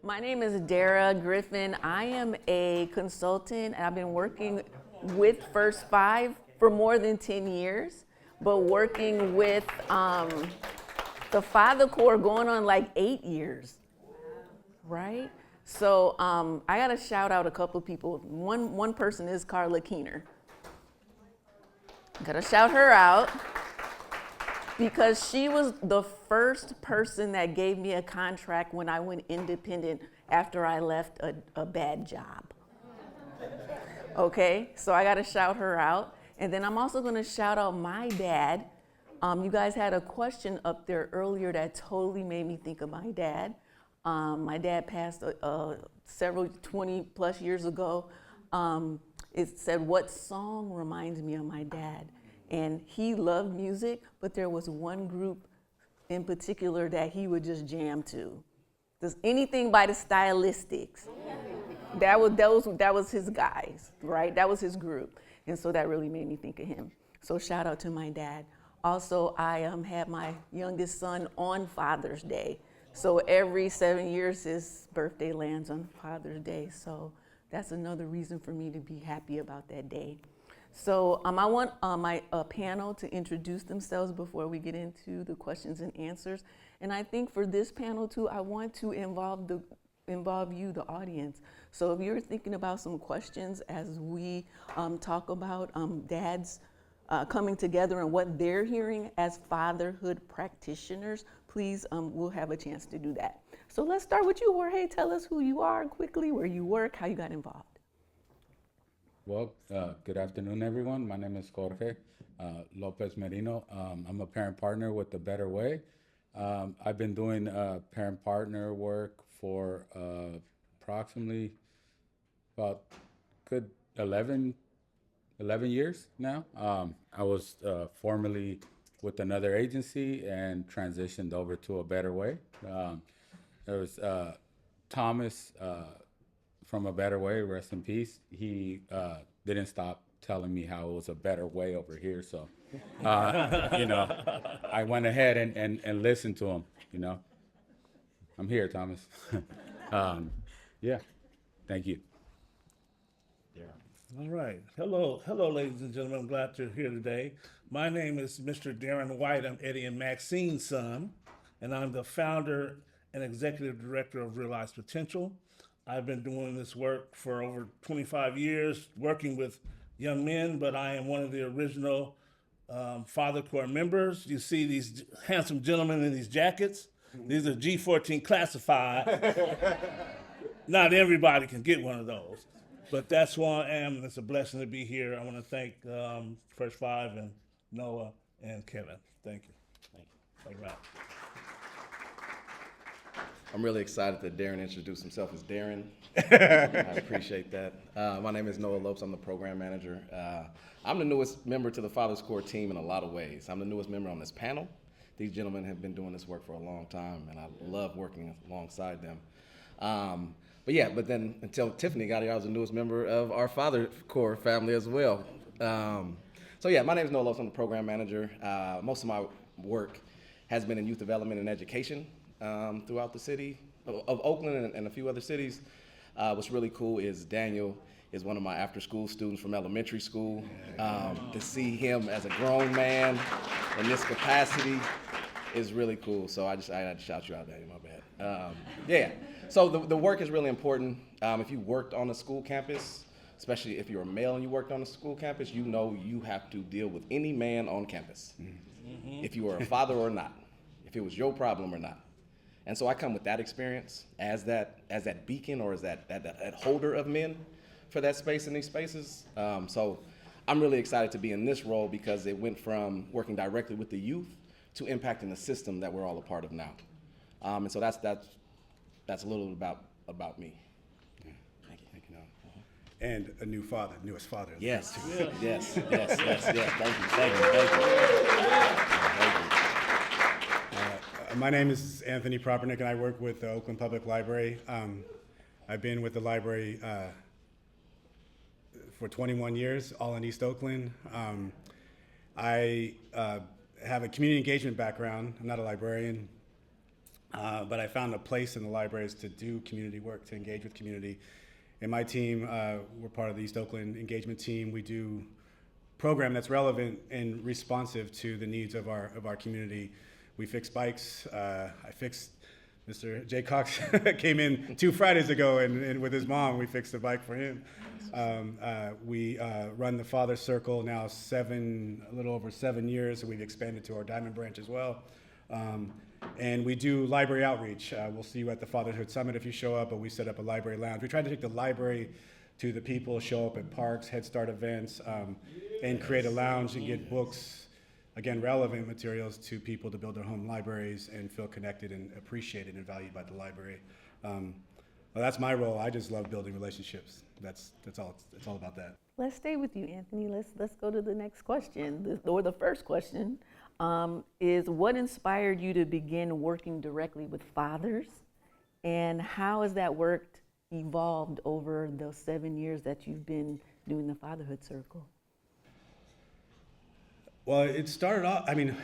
My name is Dara Griffin. I am a consultant, and I've been working with First Five for more than 10 years, but working with the Father Corps going on like 8 years, right? So I gotta shout out a couple of people. One person is Carla Keener. Gotta shout her out because she was the first person that gave me a contract when I went independent after I left a bad job. Okay, so I gotta shout her out. And then I'm also gonna shout out my dad. You guys had a question up there earlier that totally made me think of my dad. My dad passed several 20 plus years ago. It said, "What song reminds me of my dad?" And he loved music, but there was one group in particular that he would just jam to. Does anything by the Stylistics? That was his guys, right? That was his group. And so that really made me think of him. So shout out to my dad. Also, I had my youngest son on Father's Day. So every 7 years, his birthday lands on Father's Day. So that's another reason for me to be happy about that day. So I want my panel to introduce themselves before we get into the questions and answers. And I think for this panel too, I want to involve you, the audience. So if you're thinking about some questions as we talk about dads coming together and what they're hearing as fatherhood practitioners, please, we'll have a chance to do that. So let's start with you, Jorge. Tell us who you are quickly, where you work, how you got involved. Well, good afternoon, everyone. My name is Jorge Lopez Merino. I'm a parent partner with The Better Way. I've been doing parent partner work for approximately about good 11 years now. I was formerly with another agency and transitioned over to A Better Way. There was Thomas from A Better Way, rest in peace. He didn't stop telling me how it was a better way over here. So, I went ahead and listened to him, I'm here, Thomas. Yeah, thank you. All right. Hello, ladies and gentlemen. I'm glad you're here today. My name is Mr. Darren White. I'm Eddie and Maxine's son, and I'm the founder and executive director of Realize Potential. I've been doing this work for over 25 years, working with young men, but I am one of the original Father Corps members. You see these handsome gentlemen in these jackets. These are G14 classified. Not everybody can get one of those. But that's who I am, and it's a blessing to be here. I want to thank First Five and Noah and Kevin. Thank you. All right. I'm really excited that Darren introduced himself as Darren. I appreciate that. My name is Noah Lopes. I'm the program manager. I'm the newest member to the Father's Corps team in a lot of ways. I'm the newest member on this panel. These gentlemen have been doing this work for a long time, and I love working alongside them. But then until Tiffany got here, I was the newest member of our Father Corps family as well. My name is Noah Lopes. I'm the program manager. Most of my work has been in youth development and education throughout the city of Oakland and a few other cities. What's really cool is Daniel is one of my after-school students from elementary school. To see him as a grown man in this capacity is really cool. So I had to shout you out, Daniel, my bad. So the work is really important. If you worked on a school campus, especially if you're a male and you worked on a school campus, you know you have to deal with any man on campus. Mm-hmm. If you were a father or not, if it was your problem or not. And so I come with that experience as that beacon or as that holder of men for that space in these spaces. So I'm really excited to be in this role because it went from working directly with the youth to impacting the system that we're all a part of now. And so that's a little about me. Yeah. Thank you, Noah. And a newest father. Yes. Yeah. Yes. Thank you. My name is Anthony Propernick, and I work with the Oakland Public Library. I've been with the library for 21 years, all in East Oakland. I have a community engagement background. I'm not a librarian. But I found a place in the libraries to do community work, to engage with community. And my team, we're part of the East Oakland engagement team. We do program that's relevant and responsive to the needs of our community. We fix bikes. I fixed Mr. Jay Cox came in 2 Fridays ago, and with his mom, we fixed a bike for him. We run the Father Circle now a little over 7 years, and we've expanded to our Diamond branch as well. And we do library outreach. We'll see you at the Fatherhood Summit if you show up, but we set up a library lounge. We try to take the library to the people, show up at parks, Head Start events, and create a lounge and get books, again, relevant materials to people to build their home libraries and feel connected and appreciated and valued by the library. Well, that's my role. I just love building relationships. That's all. It's all about that. Let's stay with you, Anthony. Let's go to the next question, or the first question, is what inspired you to begin working directly with fathers, and how has that work evolved over the 7 years that you've been doing the Fatherhood Circle? Well, it started off, I mean,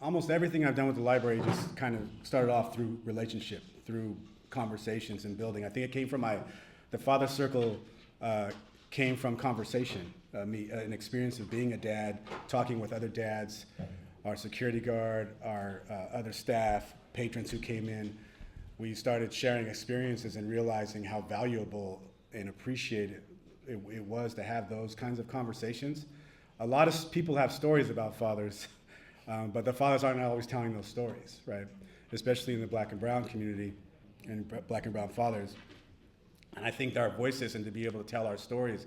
almost everything I've done with the library just kind of started off through relationship, through conversations and building. I think it came from the Father Circle came from conversation, an experience of being a dad, talking with other dads, our security guard, our other staff, patrons who came in. We started sharing experiences and realizing how valuable and appreciated it was to have those kinds of conversations. A lot of people have stories about fathers, but the fathers aren't always telling those stories, right? Especially in the Black and Brown community and Black and Brown fathers. And I think our voices and to be able to tell our stories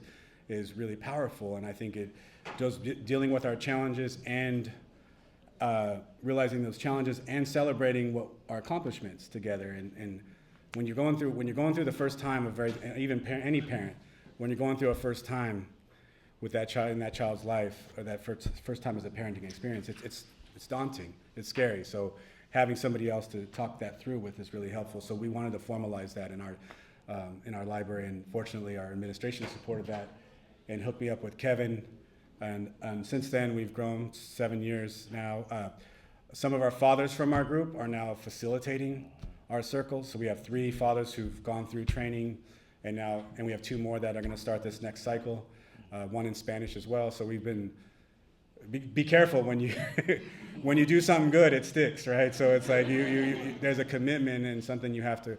is really powerful. And I think it does dealing with our challenges and realizing those challenges and celebrating what our accomplishments together. And when you're going through the first time of any parent, when you're going through a first time with that child in that child's life, or that first time as a parenting experience, it's daunting, it's scary. So having somebody else to talk that through with is really helpful. So we wanted to formalize that in our library, and fortunately our administration supported that and hooked me up with Kevin. And since then we've grown 7 years now. Some of our fathers from our group are now facilitating our circle. So we have 3 fathers who've gone through training, and we have 2 more that are going to start this next cycle. One in Spanish as well. So we've been, be careful when you when you do something good, it sticks, right? So it's like there's a commitment and something you have to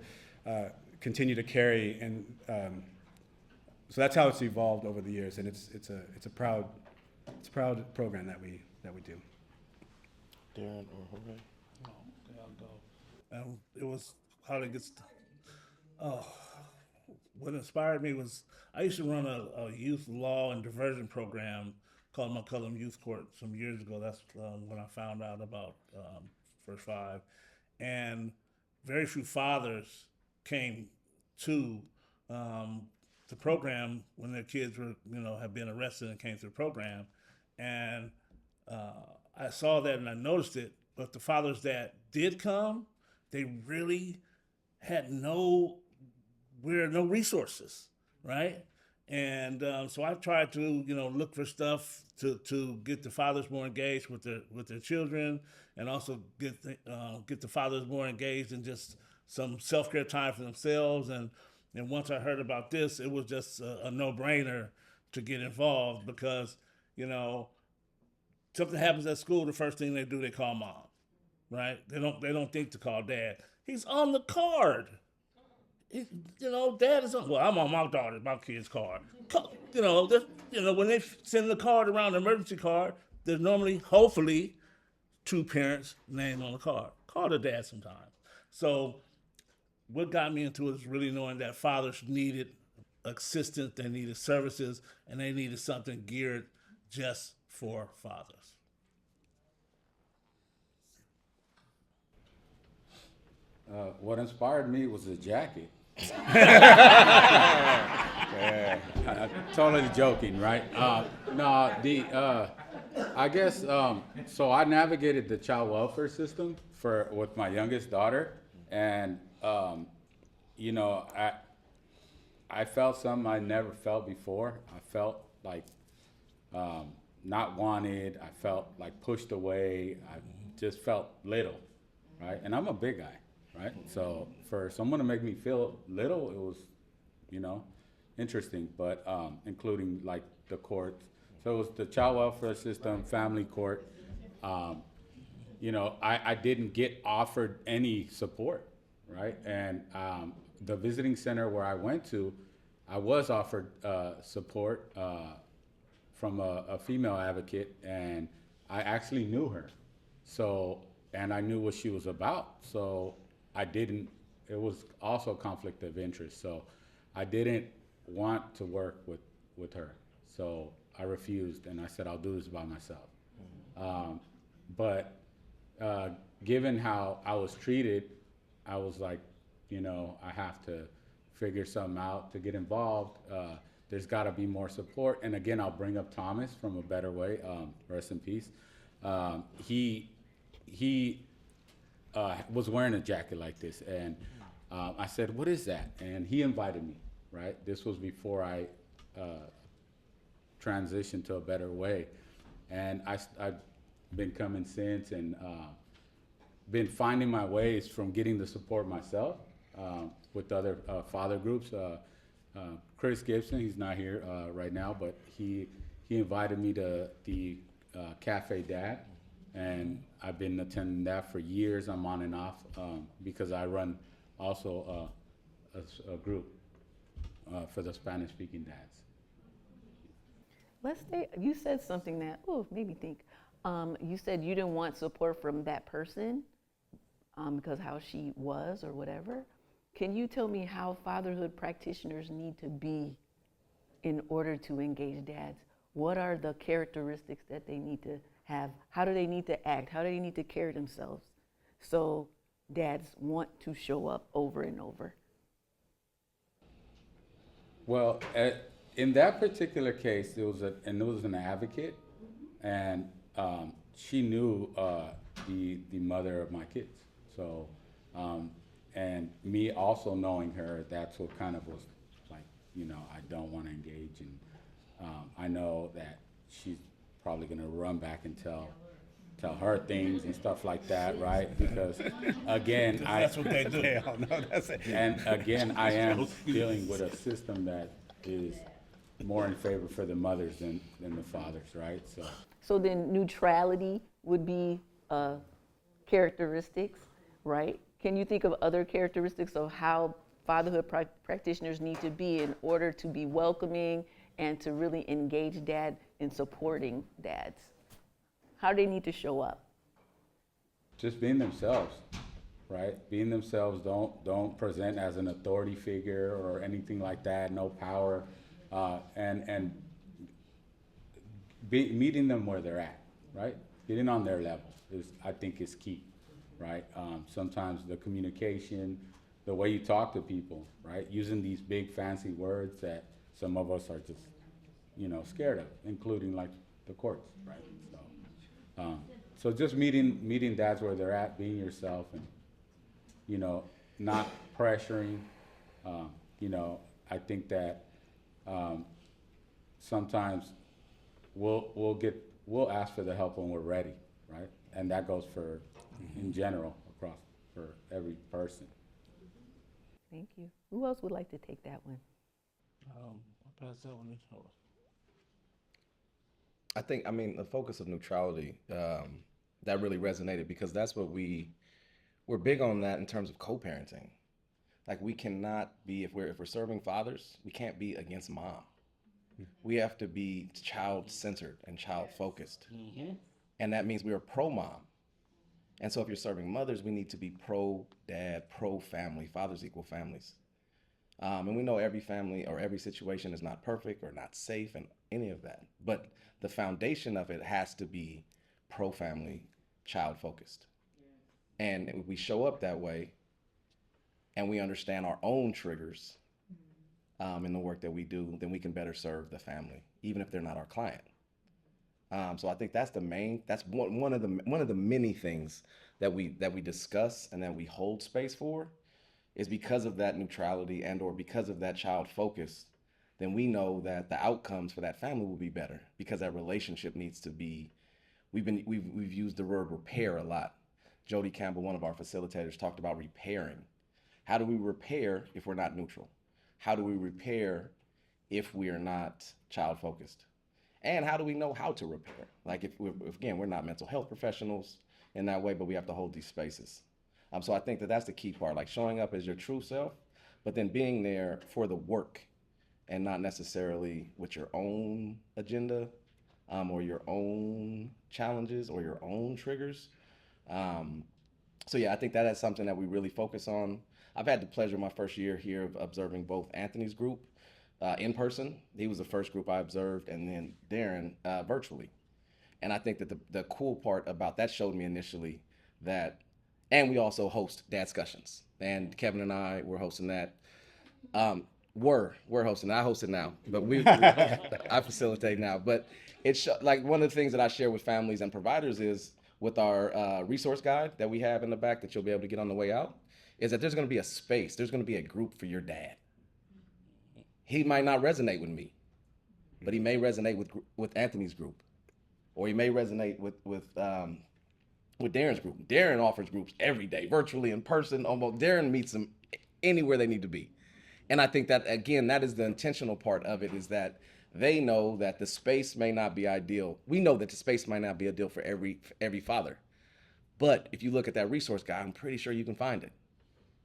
continue to carry, and so that's how it's evolved over the years, and it's a proud program that we do. Darren or Jorge? Oh, there I'll go. It was how to get. What inspired me was I used to run a youth law and diversion program called McCullum Youth Court some years ago. That's when I found out about First Five. And very few fathers came to the program when their kids were, had been arrested and came through the program. And I saw that and I noticed it. But the fathers that did come, they really had no resources, right? And so I tried to, look for stuff to get the fathers more engaged with their children, and also get the fathers more engaged in just some self-care time for themselves. And once I heard about this, it was just a no-brainer to get involved, because, something happens at school, the first thing they do, they call mom, right? They don't think to call dad. He's on the card. Dad is on. Well, I'm on my kid's card. When they send the card around, the emergency card, there's normally, hopefully, 2 parents' name on the card. Call the dad sometime. So, what got me into it is really knowing that fathers needed assistance, they needed services, and they needed something geared just for fathers. What inspired me was the jacket. I'm totally joking, right? I guess, so I navigated the child welfare system with my youngest daughter, and, I felt something I never felt before. I felt like not wanted. I felt like pushed away. I just felt little, right? And I'm a big guy. right? So for someone to make me feel little, it was, you know, interesting, but including like the courts. So it was the child welfare system, family court. You know, I didn't get offered any support, right? And the visiting center where I went to, I was offered support from a female advocate, and I actually knew her. So, and I knew what she was about. So I didn't, it was also a conflict of interest. So I didn't want to work with her. So I refused, and I said, I'll do this by myself. But given how I was treated, I was like, you know, I have to figure something out to get involved. There's got to be more support. And again, I'll bring up Thomas from A Better Way, rest in peace. He was wearing a jacket like this, and I said, what is that? And he invited me, right? This was before I transitioned to A Better Way. And I've been coming since, and been finding my ways from getting the support myself with other father groups. Chris Gibson, he's not here right now, but he invited me to the Cafe Dad, and I've been attending that for years. I'm on and off because I run also a group for the Spanish-speaking dads. Let's say, you said something that, made me think. You said you didn't want support from that person because how she was or whatever. Can you tell me how fatherhood practitioners need to be in order to engage dads? What are the characteristics that they need to have? How do they need to act? How do they need to carry themselves so dads want to show up over and over? Well, in that particular case, it was an advocate, and she knew the mother of my kids. So, and me also knowing her, that's what kind of was like, you know, I don't want to engage, and I know that she's probably gonna run back and tell her things and stuff like that, right? Because again, That's what they do. Hell no, that's it. and again, I am dealing with a system that is more in favor for the mothers than the fathers, right? So then neutrality would be characteristics, right? Can you think of other characteristics of how fatherhood practitioners need to be in order to be welcoming and to really engage dad in supporting dads? How do they need to show up? Just being themselves, right? Being themselves. Don't present as an authority figure or anything like that. No power, and meeting them where they're at, right? Getting on their level I think is key, right? Sometimes the communication, the way you talk to people, right? Using these big fancy words that some of us are just, you know, scared of, including like the courts, right? So just meeting dads where they're at, being yourself, and, you know, not pressuring. You know, I think that sometimes we'll ask for the help when we're ready, right? And that goes for in general across for every person. Thank you. Who else would like to take that one? I'll pass that one to Noah. I think, I mean, the focus of neutrality, that really resonated because that's what we're big on that in terms of co-parenting. Like we cannot be, if we're serving fathers, we can't be against mom. We have to be child-centered and child-focused. And that means we are pro-mom. And so if you're serving mothers, we need to be pro-dad, pro-family. Fathers equal families. And we know every family or every situation is not perfect or not safe and any of that. But the foundation of it has to be pro-family, child-focused. And if we show up that way and we understand our own triggers in the work that we do, then we can better serve the family, even if they're not our client. So I think that's one of the many things that we discuss and that we hold space for, is because of that neutrality and or because of that child focus, then we know that the outcomes for that family will be better because that relationship needs to be, we've used the word repair a lot. Jody Campbell, one of our facilitators, talked about repairing. How do we repair if we're not neutral? How do we repair if we are not child focused? And how do we know how to repair? Like if again, we're not mental health professionals in that way, but we have to hold these spaces. So I think that that's the key part, like showing up as your true self, but then being there for the work and not necessarily with your own agenda or your own challenges or your own triggers. So yeah, I think that is something that we really focus on. I've had the pleasure my first year here of observing both Anthony's group in person. He was the first group I observed, and then Darren virtually. And I think that the cool part about that showed me initially that, and we also host dad discussions. And Kevin and I were hosting that. We're hosting. I host it now, but I facilitate now. But it's like one of the things that I share with families and providers is with our resource guide that we have in the back that you'll be able to get on the way out, is that there's going to be a space. There's going to be a group for your dad. He might not resonate with me, but he may resonate with Anthony's group, or he may resonate with Darren's group. Darren offers groups every day, virtually, in person, almost. Darren meets them anywhere they need to be. And I think that, again, that is the intentional part of it, is that they know that the space may not be ideal. We know that the space might not be ideal for every father. But if you look at that resource guide, I'm pretty sure you can find it.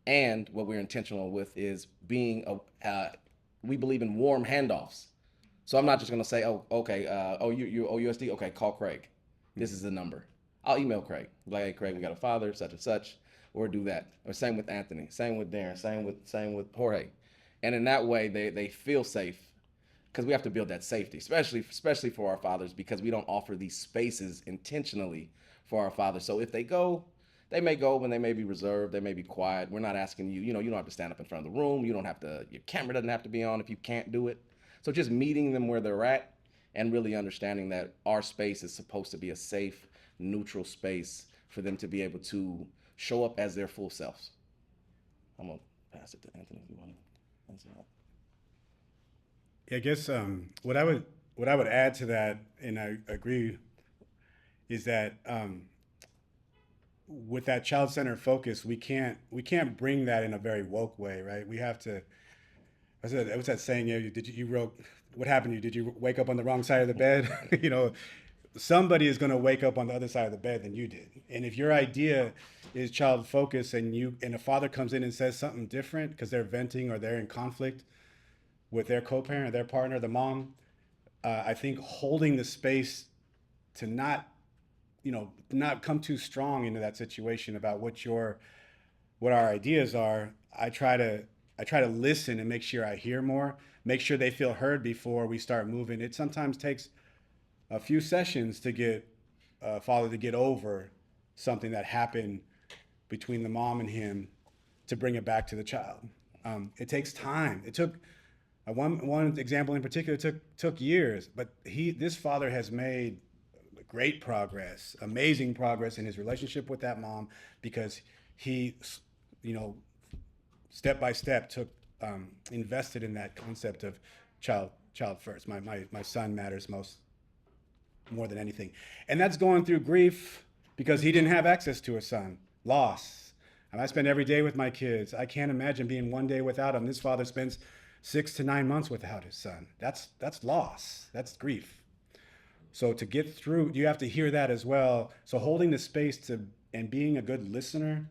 And what we're intentional with is being, we believe in warm handoffs. So I'm not just gonna say, oh, okay, you OUSD, okay, call Craig. This is the number. I'll email Craig. Like, hey, Craig, we got a father, such and such, or do that. Or same with Anthony, same with Darren, same with Jorge. And in that way, they feel safe, because we have to build that safety, especially for our fathers, because we don't offer these spaces intentionally for our fathers. So if they go, they may go when they may be reserved, they may be quiet. We're not asking you, you don't have to stand up in front of the room. You don't have to, your camera doesn't have to be on if you can't do it. So just meeting them where they're at and really understanding that our space is supposed to be a safe, neutral space for them to be able to show up as their full selves. I'm gonna pass it to Anthony if you want to answer that. Yeah, I guess what I would add to that, and I agree, is that with that child-centered focus, we can't bring that in a very woke way, right? We have to. What's that saying? You wrote, what happened to you? Did you wake up on the wrong side of the bed? Somebody is going to wake up on the other side of the bed than you did. And if your idea is child focus, and a father comes in and says something different because they're venting or they're in conflict with their co-parent, their partner, the mom, I think holding the space to not come too strong into that situation about what our ideas are. I try to listen and make sure I hear more, make sure they feel heard before we start moving. It sometimes takes a few sessions to get a father to get over something that happened between the mom and him, to bring it back to the child. It takes time. It took one example in particular, took years, but this father has made great progress, amazing progress in his relationship with that mom, because he, step by step invested in that concept of child first. My son matters more than anything. And that's going through grief because he didn't have access to a son, loss. And I spend every day with my kids. I can't imagine being one day without him. This father spends 6 to 9 months without his son. That's loss, that's grief. So to get through, you have to hear that as well. So holding the space and being a good listener.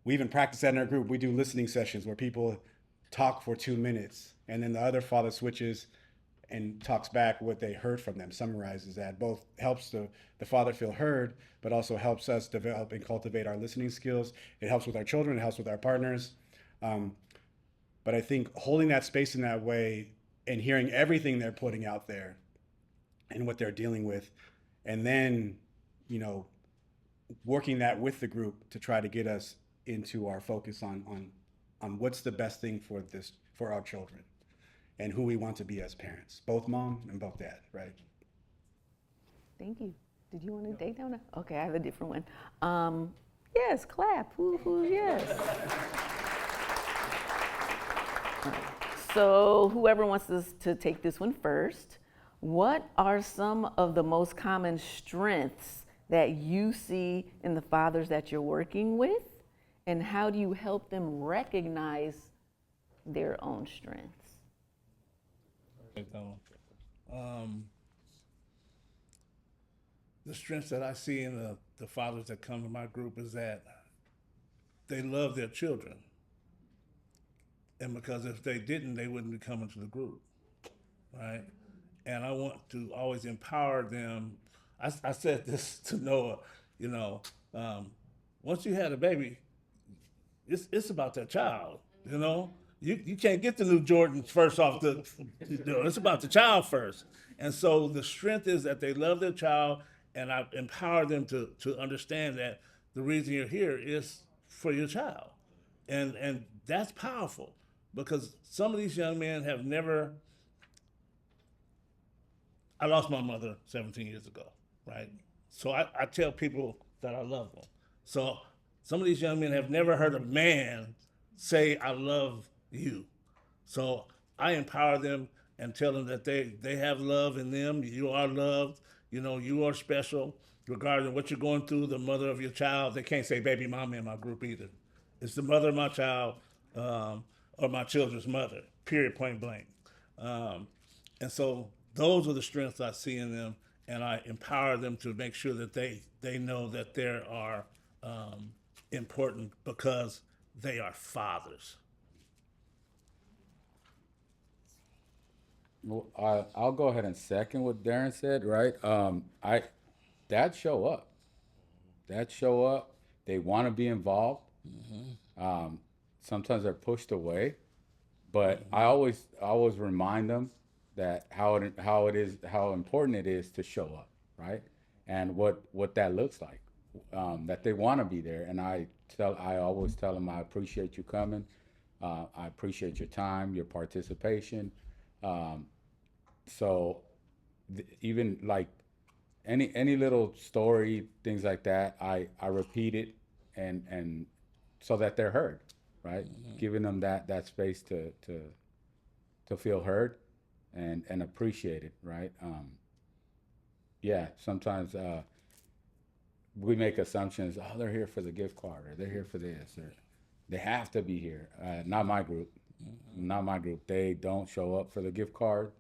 We even practice that in our group. We do listening sessions where people talk for 2 minutes, and then the other father switches and talks back what they heard from them, summarizes that. Both helps the father feel heard, but also helps us develop and cultivate our listening skills. It helps with our children, it helps with our partners. But I think holding that space in that way and hearing everything they're putting out there and what they're dealing with, and then, working that with the group to try to get us into our focus on what's the best thing for our children and who we want to be as parents, both mom and both dad, right? Thank you. Did you want to take that one? Okay, I have a different one. Yes, clap. Who's yes? So whoever wants to take this one first, what are some of the most common strengths that you see in the fathers that you're working with? And how do you help them recognize their own strengths? The strengths that I see in the fathers that come to my group is that they love their children. And because if they didn't, they wouldn't be coming to the group, right? And I want to always empower them. I said this to Noah, you know, once you had a baby, it's about that child, you know? You can't get the new Jordans first off it's about the child first. And so the strength is that they love their child, and I empower them to understand that the reason you're here is for your child. And that's powerful, because some of these young men have never. I lost my mother 17 years ago, right? So I tell people that I love them. So some of these young men have never heard a man say, I love you. So I empower them and tell them that they have love in them. You are loved. You know, you are special. Regardless of what you're going through, the mother of your child, they can't say baby mama in my group either. It's the mother of my child, or my children's mother, period, point blank. And so those are the strengths I see in them, and I empower them to make sure that they know that they are important because they are fathers. Well, I'll go ahead and second what Darren said, right? Dads show up. Dads show up. They want to be involved. Sometimes they're pushed away, but I always remind them that how important it is to show up, right? And what that looks like, that they want to be there. And I always tell them, I appreciate you coming. I appreciate your time, your participation. So even like any little story, things like that, I repeat it and so that they're heard, right? Giving them that space to feel heard and appreciated, right? Yeah, sometimes we make assumptions, oh, they're here for the gift card, or they're here for this, or they have to be here. Not my group. Not my group. They don't show up for the gift card.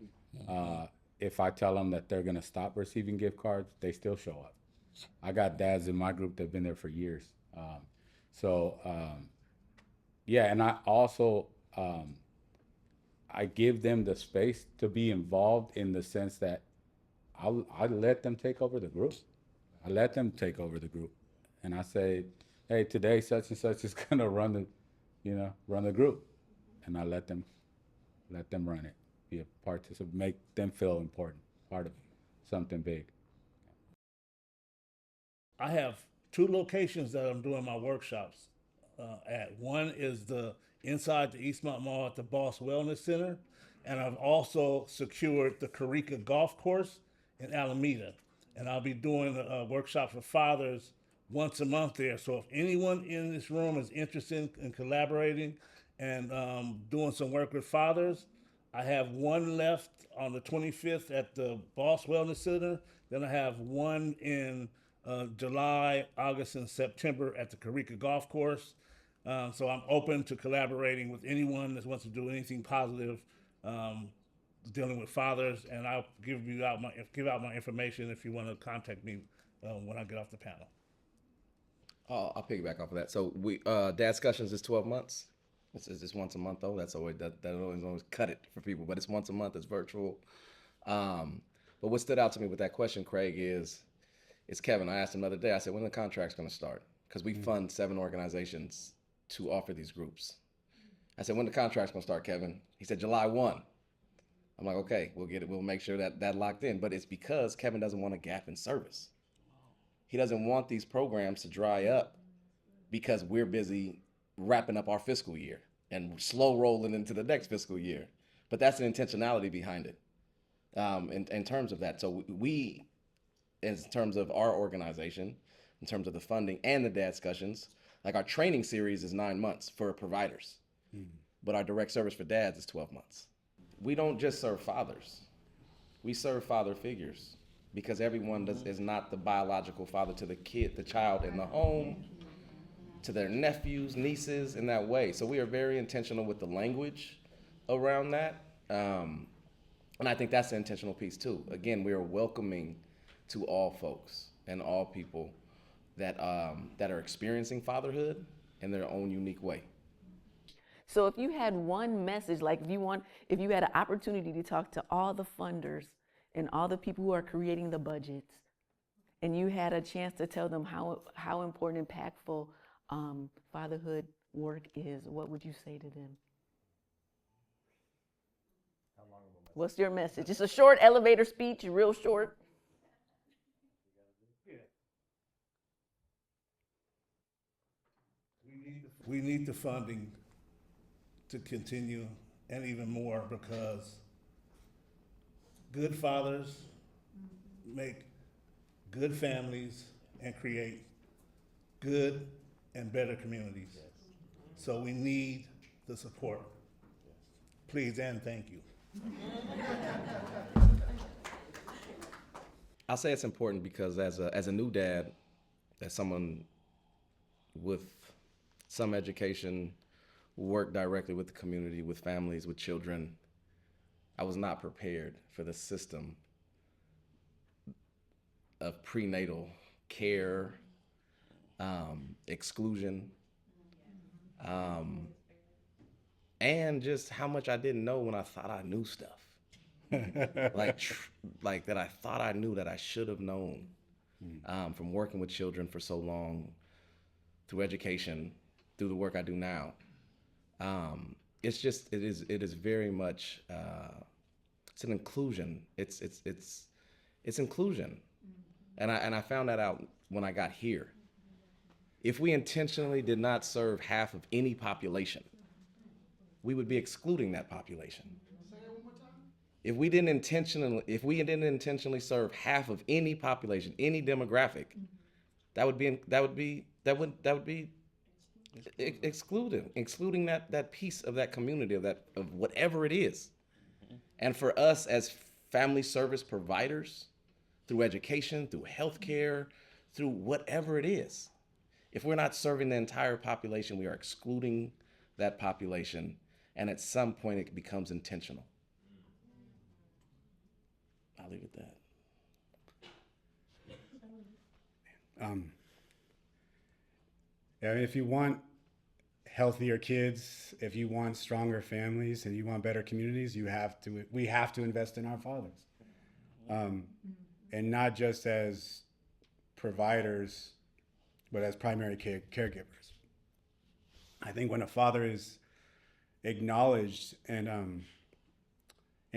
If I tell them that they're gonna stop receiving gift cards, they still show up. I got dads in my group that've been there for years. Yeah, and I also I give them the space to be involved in the sense that I let them take over the group. I let them take over the group, and I say, hey, today such and such is gonna run the group, and I let them run it, be a participant, make them feel important, part of something big. I have 2 locations that I'm doing my workshops at. One is inside the Eastmont Mall at the Boss Wellness Center, and I've also secured the Carica Golf Course in Alameda. And I'll be doing a workshop for fathers once a month there. So if anyone in this room is interested in collaborating and doing some work with fathers, I have one left on the 25th at the Boss Wellness Center. Then I have one in July, August, and September at the Carica Golf Course. So I'm open to collaborating with anyone that wants to do anything positive dealing with fathers, and I'll give out my information if you want to contact me when I get off the panel. I'll piggyback off of that. So Dad Discussions is 12 months. It's just once a month though. That's always that always cut it for people, but it's once a month. It's virtual. But what stood out to me with that question, Craig, is Kevin. I asked him the other day. I said, when the contract's going to start? Because we fund 7 organizations to offer these groups. I said, when the contract's going to start, Kevin? He said, July 1. I'm like, okay, we'll get it. We'll make sure that locked in. But it's because Kevin doesn't want a gap in service. He doesn't want these programs to dry up because we're busy wrapping up our fiscal year and slow rolling into the next fiscal year. But that's an intentionality behind it in terms of that. So we, in terms of our organization, in terms of the funding and the Dad Discussions, like our training series is 9 months for providers, but our direct service for dads is 12 months. We don't just serve fathers. We serve father figures. because everyone is not the biological father to the child in the home, to their nephews, nieces, in that way. So we are very intentional with the language around that. And I think that's the intentional piece too. Again, we are welcoming to all folks and all people that are experiencing fatherhood in their own unique way. So if you had one message, like if you had an opportunity to talk to all the funders and all the people who are creating the budgets, and you had a chance to tell them how important, impactful fatherhood work is, what would you say to them? What's your message? It's a short elevator speech, real short. We need the funding to continue and even more, because good fathers make good families and create good and better communities. So we need the support. Please and thank you. I'll say it's important because as a new dad, as someone with some education, who worked directly with the community, with families, with children, I was not prepared for the system of prenatal care, exclusion, and just how much I didn't know when I thought I knew stuff. like that I thought I knew that I should have known, from working with children for so long, through education, through the work I do now. It is very much, it's an inclusion. It's inclusion. And I found that out when I got here. If we intentionally did not serve half of any population, we would be excluding that population. If we didn't intentionally serve half of any population, any demographic, that would be excluding that piece of that community, of whatever it is. And for us as family service providers, through education, through healthcare, through whatever it is, if we're not serving the entire population, we are excluding that population, and at some point it becomes intentional. I'll leave it at that. I mean, if you want healthier kids, if you want stronger families, and you want better communities, we have to invest in our fathers, and not just as providers, but as primary caregivers. I think when a father is acknowledged and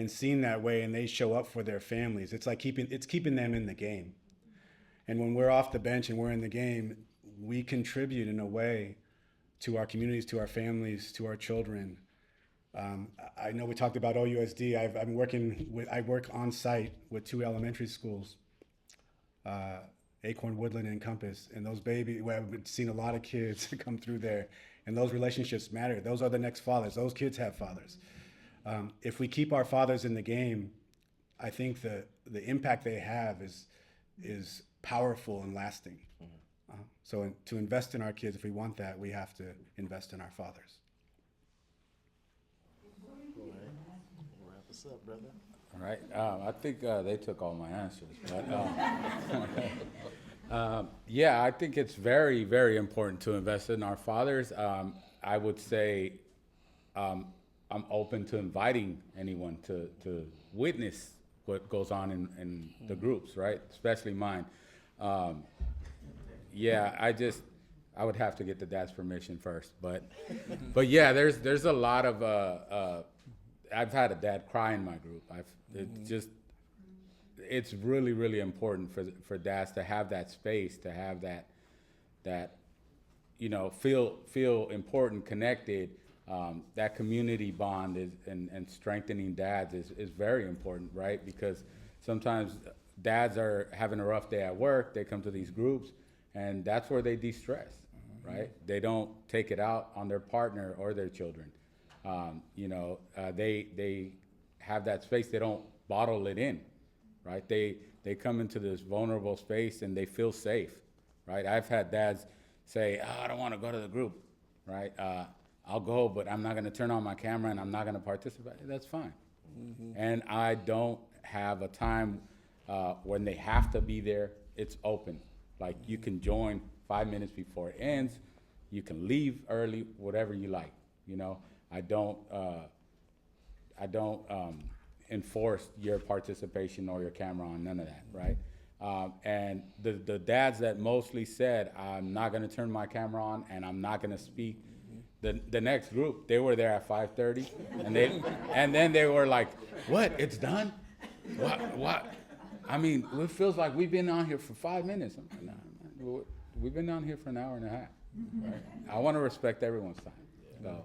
seen that way, and they show up for their families, it's keeping them in the game. And when we're off the bench and we're in the game, we contribute in a way to our communities, to our families, to our children. I know we talked about OUSD. I work on site with 2 elementary schools, Acorn, Woodland, and Compass. And those babies, I've seen a lot of kids come through there, and those relationships matter. Those are the next fathers. Those kids have fathers. If we keep our fathers in the game, I think the impact they have is powerful and lasting. So to invest in our kids, if we want that, we have to invest in our fathers. Wrap us up, brother. All right. I think they took all my answers. But yeah, I think it's very, very important to invest in our fathers. I would say I'm open to inviting anyone to witness what goes on in the groups, right? Especially mine. Yeah, I would have to get the dad's permission first, but yeah, there's a lot of I've had a dad cry in my group. It's really, really important for dads to have that space, to have that feel important, connected. That community bond and strengthening dads is very important, right? Because sometimes dads are having a rough day at work, they come to these groups, and that's where they de-stress, right? They don't take it out on their partner or their children. They have that space, they don't bottle it in, right? They come into this vulnerable space and they feel safe, right? I've had dads say, oh, I don't want to go to the group, right? I'll go, but I'm not going to turn on my camera and I'm not going to participate. That's fine. And I don't have a time when they have to be there. It's open. Like you can join 5 minutes before it ends. You can leave early, whatever you like. You know, I don't enforce your participation or your camera on, none of that, right? And the dads that mostly said, I'm not gonna turn my camera on and I'm not gonna speak, the next group, they were there at 5:30 and then they were like, what, it's done? What? I mean, it feels like we've been on here for 5 minutes. I'm like, nah, man, we've been on here for an hour and a half, right? I wanna respect everyone's time, so.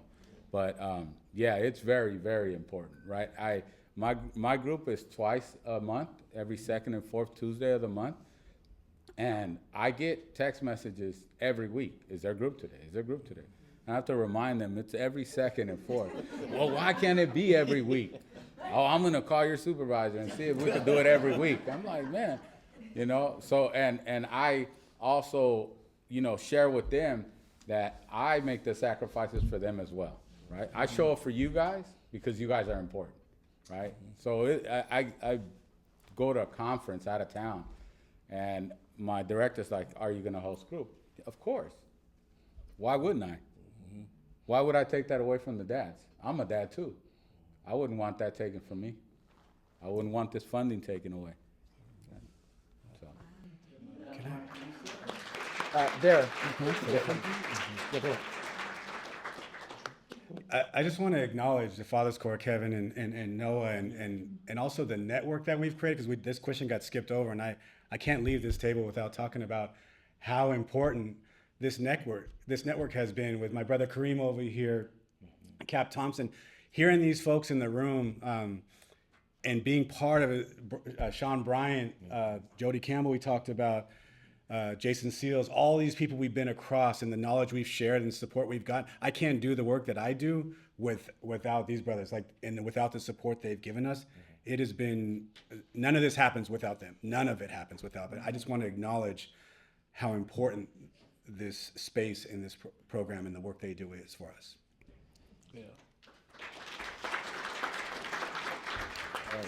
But yeah, it's very, very important, right? My group is twice a month, every second and fourth Tuesday of the month. And I get text messages every week. Is there a group today? Is there a group today? I have to remind them it's every second and fourth. Well, why can't it be every week? Oh, I'm gonna call your supervisor and see if we can do it every week. I'm like, man, you know, so, and I also, you know, share with them that I make the sacrifices for them as well, right? I show up for you guys because you guys are important, right? So I go to a conference out of town and my director's like, are you gonna host group? Of course. Why wouldn't I? Why would I take that away from the dads? I'm a dad too. I wouldn't want that taken from me. I wouldn't want this funding taken away. So. Darren. I just want to acknowledge the Father's Corps, Kevin and Noah, and also the network that we've created, because this question got skipped over, and I can't leave this table without talking about how important this network has been with my brother Kareem over here, Cap Thompson, hearing these folks in the room, and being part of it, Sean Bryant, Jody Campbell we talked about, Jason Seals, all these people we've been across and the knowledge we've shared and the support we've got. I can't do the work that I do without these brothers, and without the support they've given us. It has been, none of this happens without them. None of it happens without them. I just want to acknowledge how important this space in this program and the work they do is for us. Yeah. All right.